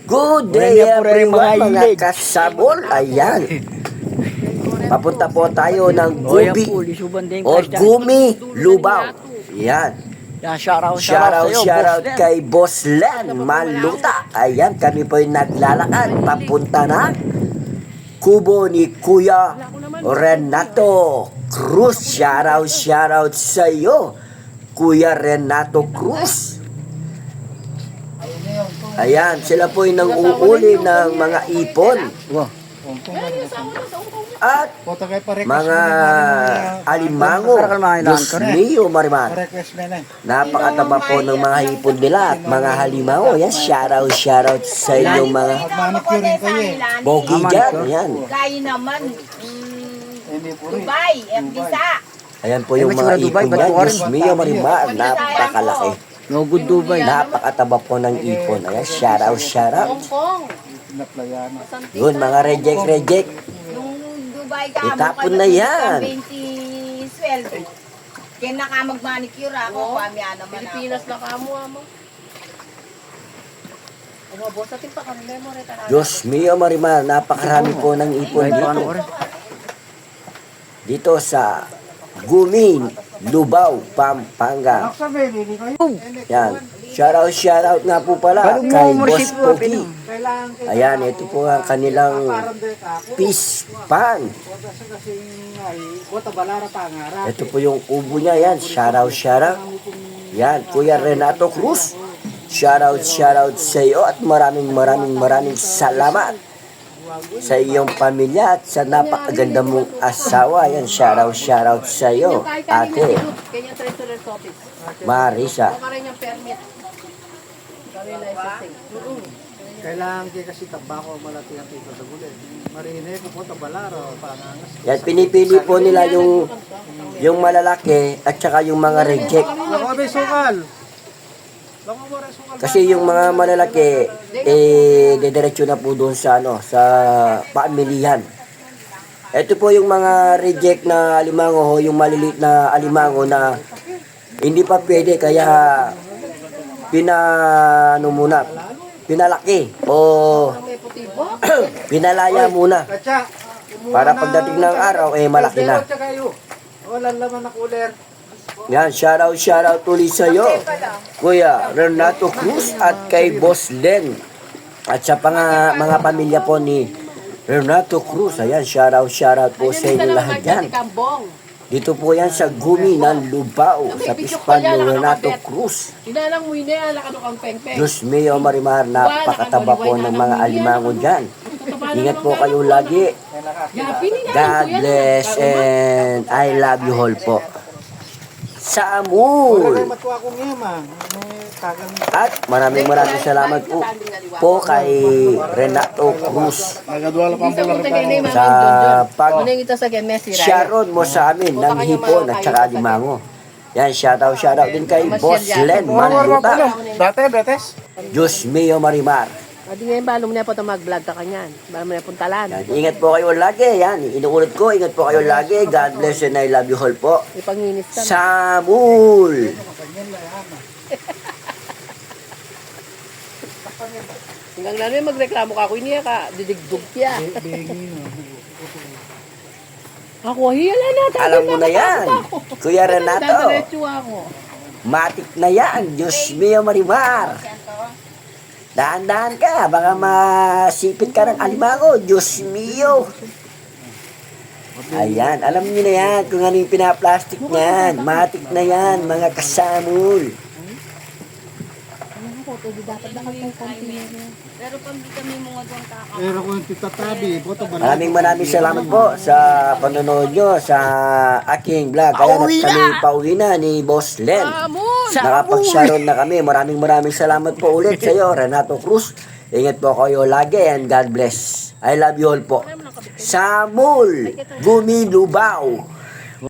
Good day everyone mga kasabol. Ayan. Papunta po tayo ng Gubi or Gumi, Lubao. Ayan. Shoutout kay Boss Len Maluta. Ayan, kami po yung naglalakad papunta na kubo ni Kuya Renato Cruz. Shoutout sa iyo, Kuya Renato Cruz. Ayan, sila po yung nang-uuli ng mga ipon at mga alimango. Diyos mio, Mariman. Napakataba po ng mga ipon nila at mga halimango. Yan, shoutout sa inyong mga bogi dyan. Ayan. Gaya naman, Dubai, Bisa. Ayan po yung mga ipon yan. Diyos mio, Mariman. Napakalaki. No good Dubai. Napakataba po ng ipon. Ayan, shoutout. Yun, mga reject. Nung Dubai ka, Itapon na yan. 20 sweldo. Kaya naka mag-manicure ako, pamya naman ako. Pilipinas na kamo, amo. Ano, boss, atin pa kami memory talaga. Diyos mio, Marimar, napakarami po ng ipon dito. Dito sa Gumin, Lubao, Pampanga. Yan. Shoutout nga po pala kay Boss Pogi. Ayan, ito po ang kanilang fish pan. Ito po yung ubo niya. Yan, shoutout. Yan, Kuya Renato Cruz. Shoutout sa iyo at maraming salamat sa iyong pamilya at sa napakaganda mong asawa. Yan, shoutout sa iyo, ate Kanya treasurer office. Marisa. Baka rin yung permit. Kami licensing. Kailangan kayo kasi tabako malaki ang tito sa gulit. Marine ko po tabalaro, pangangas. Yan, pinipili po nila yung malalaki at saka yung mga reject. Ako may sukal. Kasi yung mga malalaki, dediretso na po doon sa, sa pamilihan. Ito po yung mga reject na alimango, yung maliliit na alimango na hindi pa pwede, kaya pinalaki o pinalaya muna. Para pagdating ng araw, malaki na. Wala laman na cooler. Yan, shoutout ulit sa iyo, Kuya Renato Cruz at kay Boss Len. At sa mga pamilya po ni Renato Cruz. Ayan, shoutout po sa inyo lahat yan. Dito po yan sa Gumi ng Lubao, sa pispan ni Renato Cruz. Inalang mo yun eh, alakano kang peng-peng. Diyos mio, Marimar, napakataba po ng mga alimango dyan. Ingat po kayo lagi. God bless and I love you all po. Samul! At maraming salamat po kay Renato Cruz sa pag-sharon mo sa amin ng hipon at saka limango. Yan, shoutout din kay Boss Len Maluta. Betes? Diyos mio, Marimar. Adi ngayon ba, alam mo na po ito mag-vlog ka kanyan. Bala mo na puntalan. Yan, ingat po kayo lagi. Yan, inuulit ko, ingat po kayo lagi. God bless and I love you all po. Ipanginis ka. Samul! Hanggang lalo yung magreklamo ka ako, iniya ka, didigdug siya. Ako, hiyala na. Alam mo na yan, Kuya Renato. Dadiretso ako. Matik na yan. Diyos mio, Marimar. Dahan-dahan ka. Baka masipit ka ng alimango. Diyos mio. Ayan. Alam niyo na yan kung ano yung pinaplastic niyan. Matik na yan, mga kasamul. Pero pag di kami mga doon kakao. Pero kung titatabi, boto ba? Maraming salamat po sa panonood nyo sa aking vlog. Kaya kami pauwi na ni Boss Len. Nakapag-sharon na kami. Maraming salamat po ulit sa iyo, Renato Cruz. Ingat po kayo lagi and God bless. I love you all po. Samul, Gumi, Lubao.